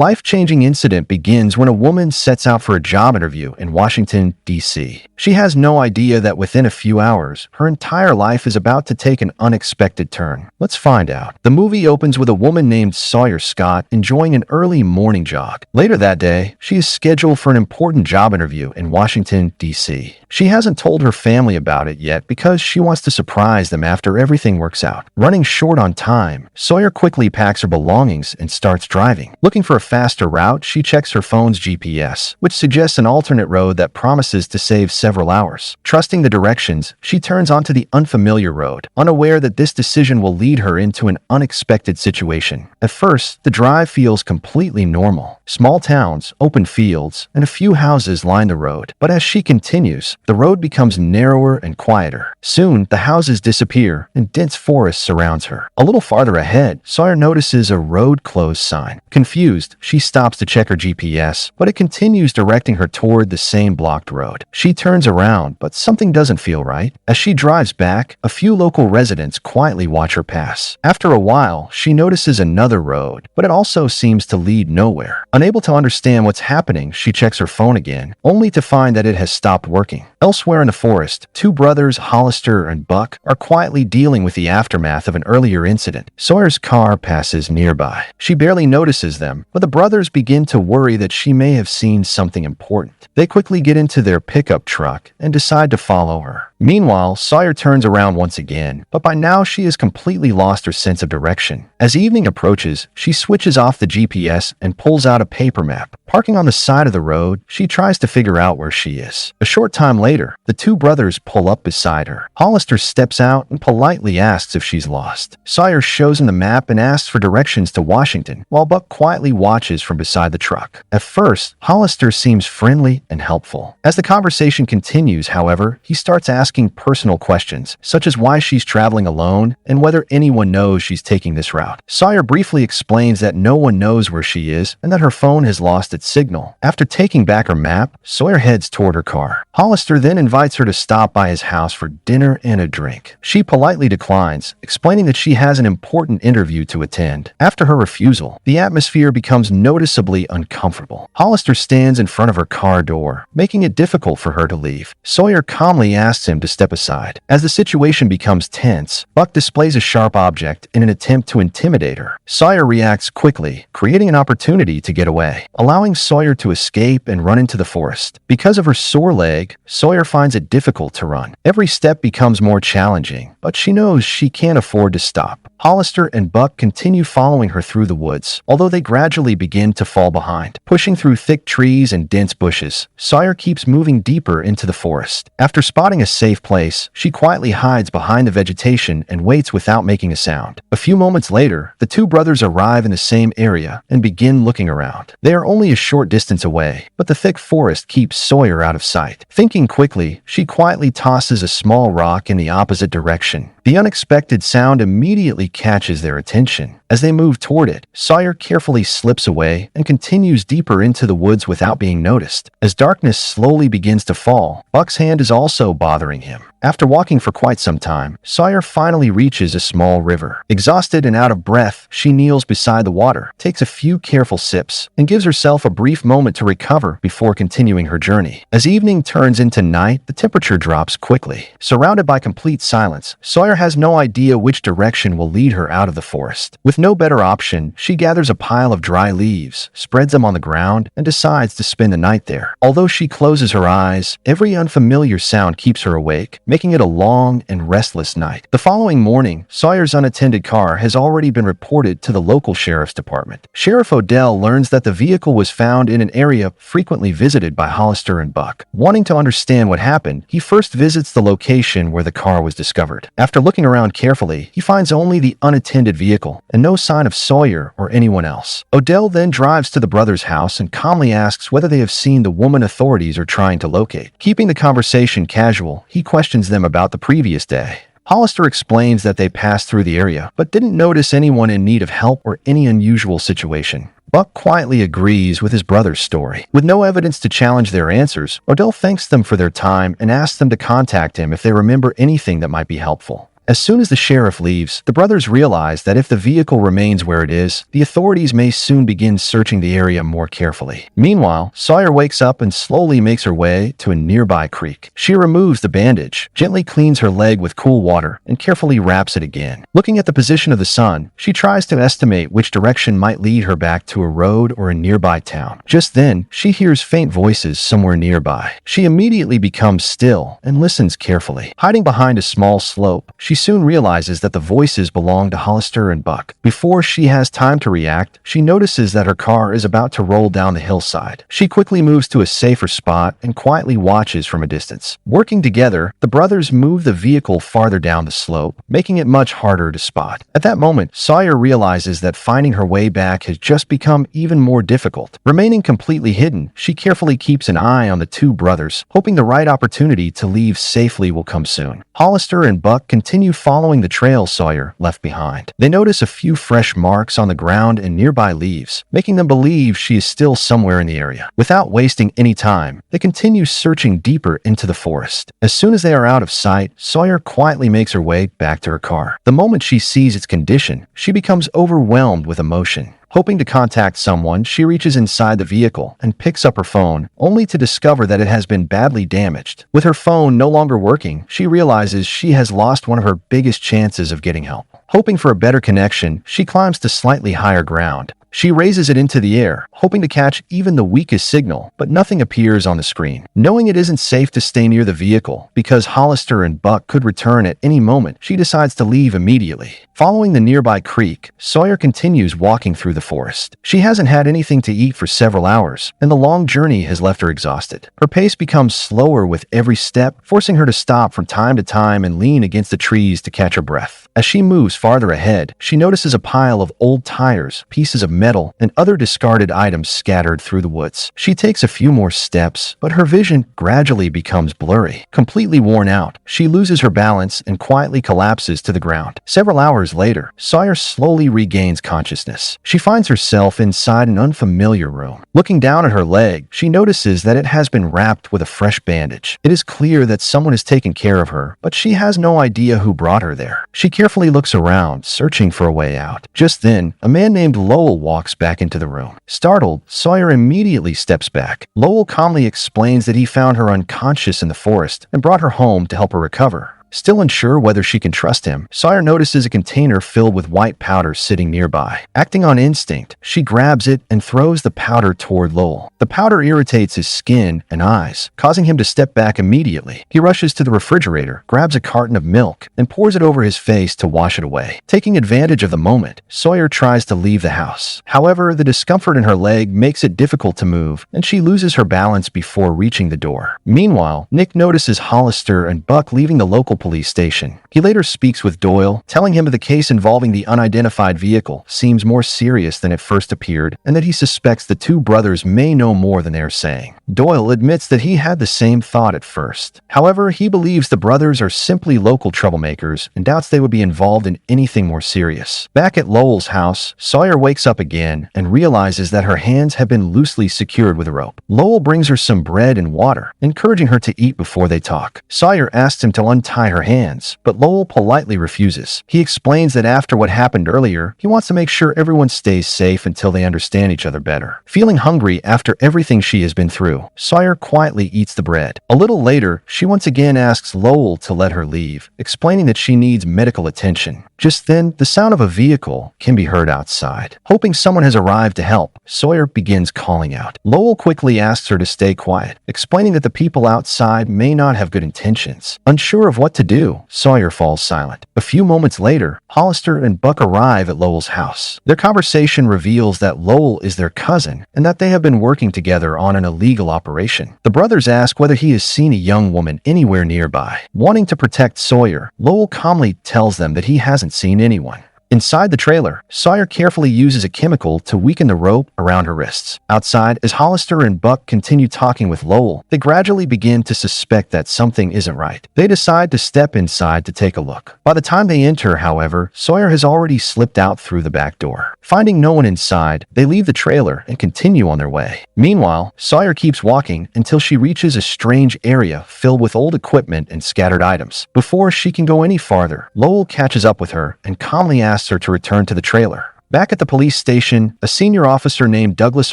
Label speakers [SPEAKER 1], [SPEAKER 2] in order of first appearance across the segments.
[SPEAKER 1] life-changing incident begins when a woman sets out for a job interview in Washington, D.C. She has no idea that within a few hours, her entire life is about to take an unexpected turn. Let's find out. The movie opens with a woman named Sawyer Scott enjoying an early morning jog. Later that day, she is scheduled for an important job interview in Washington, D.C. She hasn't told her family about it yet because she wants to surprise them after everything works out. Running short on time, Sawyer quickly packs her belongings and starts driving. Looking for a faster route, she checks her phone's GPS, which suggests an alternate road that promises to save several hours. Trusting the directions, she turns onto the unfamiliar road, unaware that this decision will lead her into an unexpected situation. At first, the drive feels completely normal. Small towns, open fields, and a few houses line the road. But as she continues, the road becomes narrower and quieter. Soon, the houses disappear and dense forest surrounds her. A little farther ahead, Sawyer notices a road closed sign. Confused, she stops to check her GPS, but it continues directing her toward the same blocked road. She turns around, but something doesn't feel right. As she drives back, a few local residents quietly watch her pass. After a while, she notices another road, but it also seems to lead nowhere. Unable to understand what's happening, she checks her phone again, only to find that it has stopped working. Elsewhere in the forest, two brothers, Hollister and Buck, are quietly dealing with the aftermath of an earlier incident. Sawyer's car passes nearby. She barely notices them, but the brothers begin to worry that she may have seen something important. They quickly get into their pickup truck and decide to follow her. Meanwhile, Sawyer turns around once again, but by now she has completely lost her sense of direction. As evening approaches, she switches off the GPS and pulls out a paper map. Parking on the side of the road, she tries to figure out where she is. A short time later, the two brothers pull up beside her. Hollister steps out and politely asks if she's lost. Sawyer shows him the map and asks for directions to Washington, while Buck quietly watches from beside the truck. At first, Hollister seems friendly and helpful. As the conversation continues, however, he starts asking personal questions, such as why she's traveling alone and whether anyone knows she's taking this route. Sawyer briefly explains that no one knows where she is and that her phone has lost its signal. After taking back her map, Sawyer heads toward her car. Hollister then invites her to stop by his house for dinner and a drink. She politely declines, explaining that she has an important interview to attend. After her refusal, the atmosphere becomes noticeably uncomfortable. Hollister stands in front of her car door, making it difficult for her to leave. Sawyer calmly asks him to step aside. As the situation becomes tense, Buck displays a sharp object in an attempt to intimidate her. Sawyer reacts quickly, creating an opportunity to get away, allowing Sawyer to escape and run into the forest. Because of her sore leg, Sawyer finds it difficult to run. Every step becomes more challenging, but she knows she can't afford to stop. Hollister and Buck continue following her through the woods, although they gradually begin to fall behind. Pushing through thick trees and dense bushes, Sawyer keeps moving deeper into the forest. After spotting a safe place, she quietly hides behind the vegetation and waits without making a sound. A few moments later, the two brothers arrive in the same area and begin looking around. They are only a short distance away, but the thick forest keeps Sawyer out of sight. Thinking quickly, she quietly tosses a small rock in the opposite direction. The unexpected sound immediately catches their attention. As they move toward it, Sawyer carefully slips away and continues deeper into the woods without being noticed. As darkness slowly begins to fall, Buck's hand is also bothering him. After walking for quite some time, Sawyer finally reaches a small river. Exhausted and out of breath, she kneels beside the water, takes a few careful sips, and gives herself a brief moment to recover before continuing her journey. As evening turns into night, the temperature drops quickly. Surrounded by complete silence, Sawyer has no idea which direction will lead her out of the forest. With no better option, she gathers a pile of dry leaves, spreads them on the ground, and decides to spend the night there. Although she closes her eyes, every unfamiliar sound keeps her awake, making it a long and restless night. The following morning, Sawyer's unattended car has already been reported to the local sheriff's department. Sheriff Odell learns that the vehicle was found in an area frequently visited by Hollister and Buck. Wanting to understand what happened, he first visits the location where the car was discovered. After looking around carefully, he finds only the unattended vehicle and no sign of Sawyer or anyone else. Odell then drives to the brothers' house and calmly asks whether they have seen the woman authorities are trying to locate. Keeping the conversation casual, he questions them about the previous day. Hollister explains that they passed through the area, but didn't notice anyone in need of help or any unusual situation. Buck quietly agrees with his brother's story. With no evidence to challenge their answers, Odell thanks them for their time and asks them to contact him if they remember anything that might be helpful. As soon as the sheriff leaves, the brothers realize that if the vehicle remains where it is, the authorities may soon begin searching the area more carefully. Meanwhile, Sawyer wakes up and slowly makes her way to a nearby creek. She removes the bandage, gently cleans her leg with cool water, and carefully wraps it again. Looking at the position of the sun, she tries to estimate which direction might lead her back to a road or a nearby town. Just then, she hears faint voices somewhere nearby. She immediately becomes still and listens carefully. Hiding behind a small slope, she soon realizes that the voices belong to Hollister and Buck. Before she has time to react, she notices that her car is about to roll down the hillside. She quickly moves to a safer spot and quietly watches from a distance. Working together, the brothers move the vehicle farther down the slope, making it much harder to spot. At that moment, Sawyer realizes that finding her way back has just become even more difficult. Remaining completely hidden, she carefully keeps an eye on the two brothers, hoping the right opportunity to leave safely will come soon. Hollister and Buck continue following the trail Sawyer left behind. They notice a few fresh marks on the ground and nearby leaves, making them believe she is still somewhere in the area. Without wasting any time, they continue searching deeper into the forest. As soon as they are out of sight, Sawyer quietly makes her way back to her car. The moment she sees its condition, she becomes overwhelmed with emotion. Hoping to contact someone, she reaches inside the vehicle and picks up her phone, only to discover that it has been badly damaged. With her phone no longer working, she realizes she has lost one of her biggest chances of getting help. Hoping for a better connection, she climbs to slightly higher ground. She raises it into the air, hoping to catch even the weakest signal, but nothing appears on the screen. Knowing it isn't safe to stay near the vehicle, because Hollister and Buck could return at any moment, she decides to leave immediately. Following the nearby creek, Sawyer continues walking through the forest. She hasn't had anything to eat for several hours, and the long journey has left her exhausted. Her pace becomes slower with every step, forcing her to stop from time to time and lean against the trees to catch her breath. As she moves farther ahead, she notices a pile of old tires, pieces of metal, and other discarded items scattered through the woods. She takes a few more steps, but her vision gradually becomes blurry. Completely worn out, she loses her balance and quietly collapses to the ground. Several hours later, Sawyer slowly regains consciousness. She finds herself inside an unfamiliar room. Looking down at her leg, she notices that it has been wrapped with a fresh bandage. It is clear that someone has taken care of her, but she has no idea who brought her there. She carefully looks around, searching for a way out. Just then, a man named Lowell walks back into the room. Startled, Sawyer immediately steps back. Lowell calmly explains that he found her unconscious in the forest and brought her home to help her recover. Still unsure whether she can trust him, Sawyer notices a container filled with white powder sitting nearby. Acting on instinct, she grabs it and throws the powder toward Lowell. The powder irritates his skin and eyes, causing him to step back immediately. He rushes to the refrigerator, grabs a carton of milk, and pours it over his face to wash it away. Taking advantage of the moment, Sawyer tries to leave the house. However, the discomfort in her leg makes it difficult to move, and she loses her balance before reaching the door. Meanwhile, Nick notices Hollister and Buck leaving the local police station. He later speaks with Doyle, telling him that the case involving the unidentified vehicle seems more serious than it first appeared, and that he suspects the two brothers may know more than they are saying. Doyle admits that he had the same thought at first. However, he believes the brothers are simply local troublemakers and doubts they would be involved in anything more serious. Back at Lowell's house, Sawyer wakes up again and realizes that her hands have been loosely secured with a rope. Lowell brings her some bread and water, encouraging her to eat before they talk. Sawyer asks him to untie her hands, but Lowell politely refuses. He explains that after what happened earlier, he wants to make sure everyone stays safe until they understand each other better. Feeling hungry after everything she has been through, Sawyer quietly eats the bread. A little later, she once again asks Lowell to let her leave, explaining that she needs medical attention. Just then, the sound of a vehicle can be heard outside. Hoping someone has arrived to help, Sawyer begins calling out. Lowell quickly asks her to stay quiet, explaining that the people outside may not have good intentions. Unsure of what to do, Sawyer falls silent. A few moments later, Hollister and Buck arrive at Lowell's house. Their conversation reveals that Lowell is their cousin and that they have been working together on an illegal operation. The brothers ask whether he has seen a young woman anywhere nearby. Wanting to protect Sawyer, Lowell calmly tells them that he hasn't seen anyone. Inside the trailer, Sawyer carefully uses a chemical to weaken the rope around her wrists. Outside, as Hollister and Buck continue talking with Lowell, they gradually begin to suspect that something isn't right. They decide to step inside to take a look. By the time they enter, however, Sawyer has already slipped out through the back door. Finding no one inside, they leave the trailer and continue on their way. Meanwhile, Sawyer keeps walking until she reaches a strange area filled with old equipment and scattered items. Before she can go any farther, Lowell catches up with her and calmly asks her to return to the trailer. Back at the police station, a senior officer named Douglas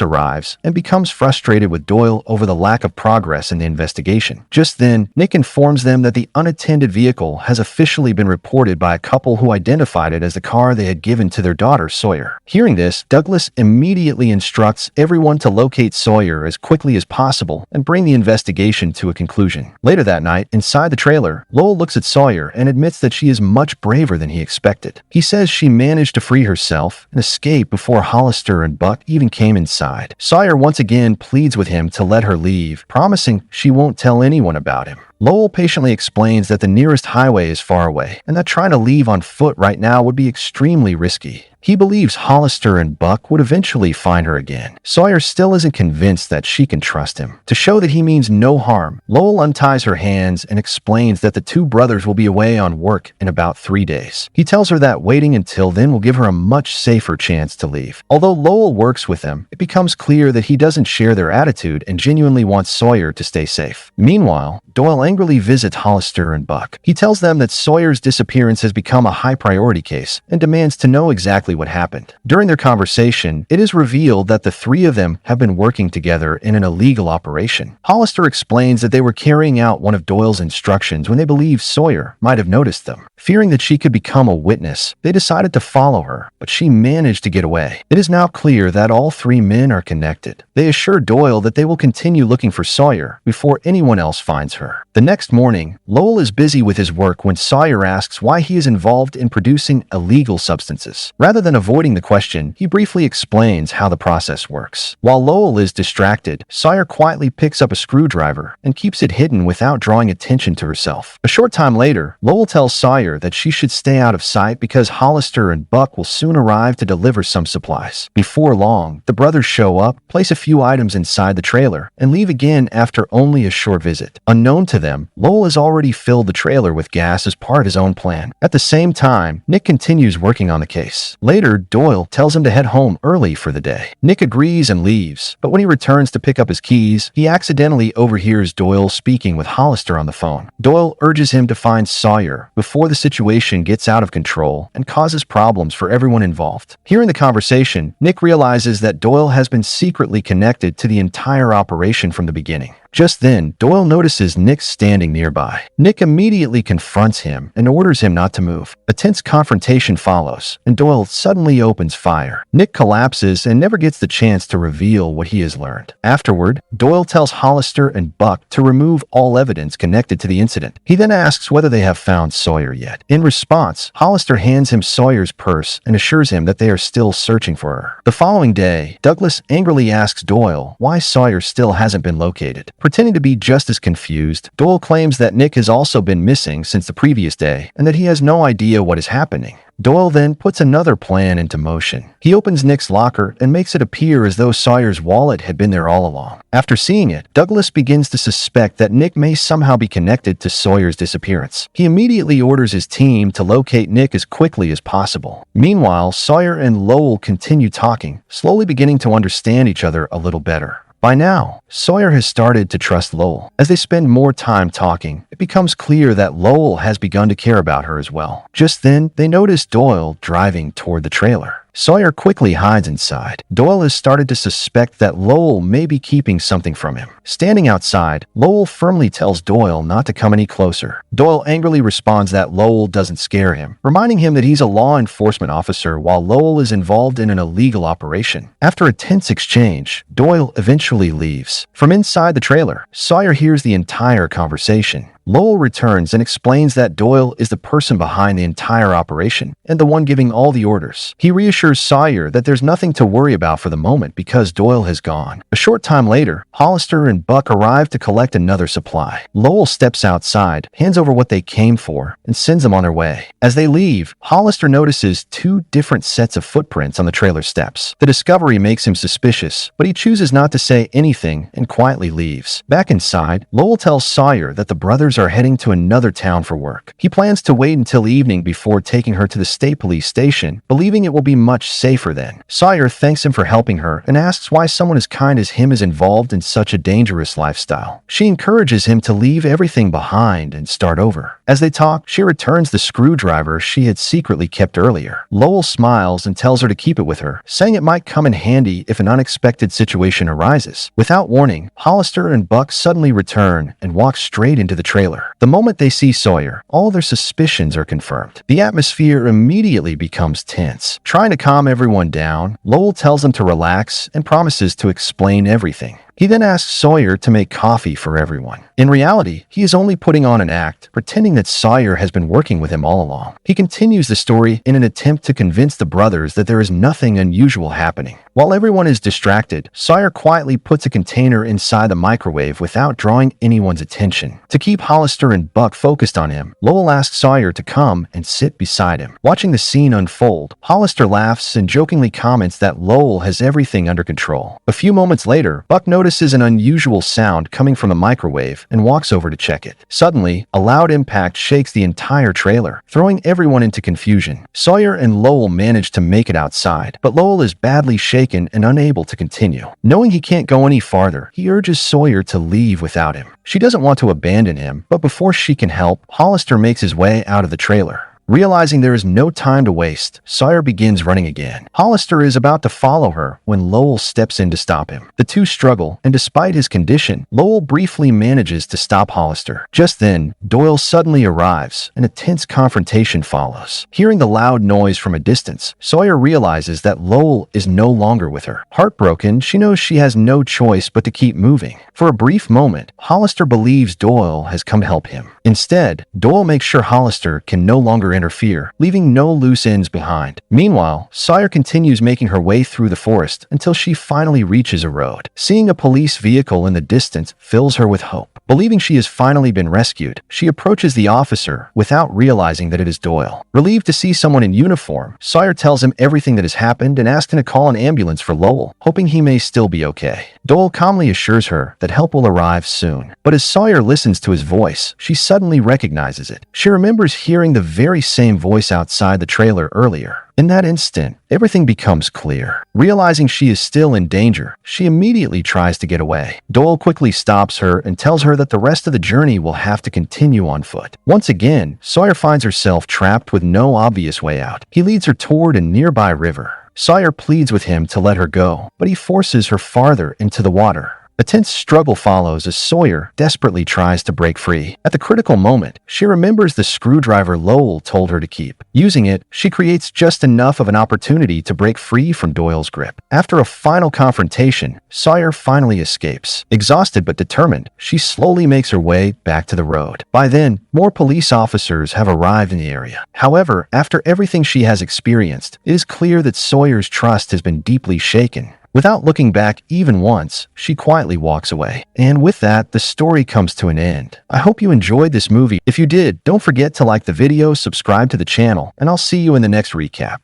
[SPEAKER 1] arrives and becomes frustrated with Doyle over the lack of progress in the investigation. Just then, Nick informs them that the unattended vehicle has officially been reported by a couple who identified it as the car they had given to their daughter, Sawyer. Hearing this, Douglas immediately instructs everyone to locate Sawyer as quickly as possible and bring the investigation to a conclusion. Later that night, inside the trailer, Lowell looks at Sawyer and admits that she is much braver than he expected. He says she managed to free herself and escape before Hollister and Buck even came inside. Sawyer once again pleads with him to let her leave, promising she won't tell anyone about him. Lowell patiently explains that the nearest highway is far away and that trying to leave on foot right now would be extremely risky. He believes Hollister and Buck would eventually find her again. Sawyer still isn't convinced that she can trust him. To show that he means no harm, Lowell unties her hands and explains that the two brothers will be away on work in about 3 days. He tells her that waiting until then will give her a much safer chance to leave. Although Lowell works with them, it becomes clear that he doesn't share their attitude and genuinely wants Sawyer to stay safe. Meanwhile, Doyle angrily visits Hollister and Buck. He tells them that Sawyer's disappearance has become a high-priority case and demands to know exactly what happened. During their conversation, it is revealed that the three of them have been working together in an illegal operation. Hollister explains that they were carrying out one of Doyle's instructions when they believed Sawyer might have noticed them. Fearing that she could become a witness, they decided to follow her, but she managed to get away. It is now clear that all three men are connected. They assure Doyle that they will continue looking for Sawyer before anyone else finds her. The next morning, Lowell is busy with his work when Sawyer asks why he is involved in producing illegal substances. Rather than avoiding the question, he briefly explains how the process works. While Lowell is distracted, Sawyer quietly picks up a screwdriver and keeps it hidden without drawing attention to herself. A short time later, Lowell tells Sawyer that she should stay out of sight because Hollister and Buck will soon arrive to deliver some supplies. Before long, the brothers show up, place a few items inside the trailer, and leave again after only a short visit. Unknown to them, Lowell has already filled the trailer with gas as part of his own plan. At the same time, Nick continues working on the case. Later, Doyle tells him to head home early for the day. Nick agrees and leaves, but when he returns to pick up his keys, he accidentally overhears Doyle speaking with Hollister on the phone. Doyle urges him to find Sawyer before the situation gets out of control and causes problems for everyone involved. Hearing the conversation, Nick realizes that Doyle has been secretly connected to the entire operation from the beginning. Just then, Doyle notices Nick standing nearby. Nick immediately confronts him and orders him not to move. A tense confrontation follows, and Doyle suddenly opens fire. Nick collapses and never gets the chance to reveal what he has learned. Afterward, Doyle tells Hollister and Buck to remove all evidence connected to the incident. He then asks whether they have found Sawyer yet. In response, Hollister hands him Sawyer's purse and assures him that they are still searching for her. The following day, Douglas angrily asks Doyle why Sawyer still hasn't been located. Pretending to be just as confused, Doyle claims that Nick has also been missing since the previous day and that he has no idea what is happening. Doyle then puts another plan into motion. He opens Nick's locker and makes it appear as though Sawyer's wallet had been there all along. After seeing it, Douglas begins to suspect that Nick may somehow be connected to Sawyer's disappearance. He immediately orders his team to locate Nick as quickly as possible. Meanwhile, Sawyer and Lowell continue talking, slowly beginning to understand each other a little better. By now, Sawyer has started to trust Lowell. As they spend more time talking, it becomes clear that Lowell has begun to care about her as well. Just then, they notice Doyle driving toward the trailer. Sawyer quickly hides inside. Doyle has started to suspect that Lowell may be keeping something from him. Standing outside, Lowell firmly tells Doyle not to come any closer. Doyle angrily responds that Lowell doesn't scare him, reminding him that he's a law enforcement officer while Lowell is involved in an illegal operation. After a tense exchange, Doyle eventually leaves. From inside the trailer, Sawyer hears the entire conversation. Lowell returns and explains that Doyle is the person behind the entire operation and the one giving all the orders. He reassures Sawyer that there's nothing to worry about for the moment because Doyle has gone. A short time later, Hollister and Buck arrive to collect another supply. Lowell steps outside, hands over what they came for, and sends them on their way. As they leave, Hollister notices two different sets of footprints on the trailer steps. The discovery makes him suspicious, but he chooses not to say anything and quietly leaves. Back inside, Lowell tells Sawyer that the brothers are heading to another town for work. He plans to wait until evening before taking her to the state police station, believing it will be much safer then. Sawyer thanks him for helping her and asks why someone as kind as him is involved in such a dangerous lifestyle. She encourages him to leave everything behind and start over. As they talk, she returns the screwdriver she had secretly kept earlier. Lowell smiles and tells her to keep it with her, saying it might come in handy if an unexpected situation arises. Without warning, Hollister and Buck suddenly return and walk straight into the trailer. The moment they see Sawyer, all their suspicions are confirmed. The atmosphere immediately becomes tense. Trying to calm everyone down, Lowell tells them to relax and promises to explain everything. He then asks Sawyer to make coffee for everyone. In reality, he is only putting on an act, pretending that Sawyer has been working with him all along. He continues the story in an attempt to convince the brothers that there is nothing unusual happening. While everyone is distracted, Sawyer quietly puts a container inside the microwave without drawing anyone's attention. To keep Hollister and Buck focused on him, Lowell asks Sawyer to come and sit beside him. Watching the scene unfold, Hollister laughs and jokingly comments that Lowell has everything under control. A few moments later, Buck notices an unusual sound coming from the microwave and walks over to check it. Suddenly, a loud impact shakes the entire trailer, throwing everyone into confusion. Sawyer and Lowell manage to make it outside, but Lowell is badly shaken and unable to continue. Knowing he can't go any farther, he urges Sawyer to leave without him. She doesn't want to abandon him, but before she can help, Hollister makes his way out of the trailer. Realizing there is no time to waste, Sawyer begins running again. Hollister is about to follow her when Lowell steps in to stop him. The two struggle, and despite his condition, Lowell briefly manages to stop Hollister. Just then, Doyle suddenly arrives, and a tense confrontation follows. Hearing the loud noise from a distance, Sawyer realizes that Lowell is no longer with her. Heartbroken, she knows she has no choice but to keep moving. For a brief moment, Hollister believes Doyle has come to help him. Instead, Doyle makes sure Hollister can no longer interfere, leaving no loose ends behind. Meanwhile, Sawyer continues making her way through the forest until she finally reaches a road. Seeing a police vehicle in the distance fills her with hope. Believing she has finally been rescued, she approaches the officer without realizing that it is Doyle. Relieved to see someone in uniform, Sawyer tells him everything that has happened and asks him to call an ambulance for Lowell, hoping he may still be okay. Doyle calmly assures her that help will arrive soon. But as Sawyer listens to his voice, she suddenly recognizes it. She remembers hearing the very same voice outside the trailer earlier. In that instant, everything becomes clear. Realizing she is still in danger, she immediately tries to get away. Doyle quickly stops her and tells her that the rest of the journey will have to continue on foot. Once again, Sawyer finds herself trapped with no obvious way out. He leads her toward a nearby river. Sawyer pleads with him to let her go, but he forces her farther into the water. A tense struggle follows as Sawyer desperately tries to break free. At the critical moment, she remembers the screwdriver Lowell told her to keep. Using it, she creates just enough of an opportunity to break free from Doyle's grip. After a final confrontation, Sawyer finally escapes. Exhausted but determined, she slowly makes her way back to the road. By then, more police officers have arrived in the area. However, after everything she has experienced, it is clear that Sawyer's trust has been deeply shaken. Without looking back even once, she quietly walks away. And with that, the story comes to an end. I hope you enjoyed this movie. If you did, don't forget to like the video, subscribe to the channel, and I'll see you in the next recap.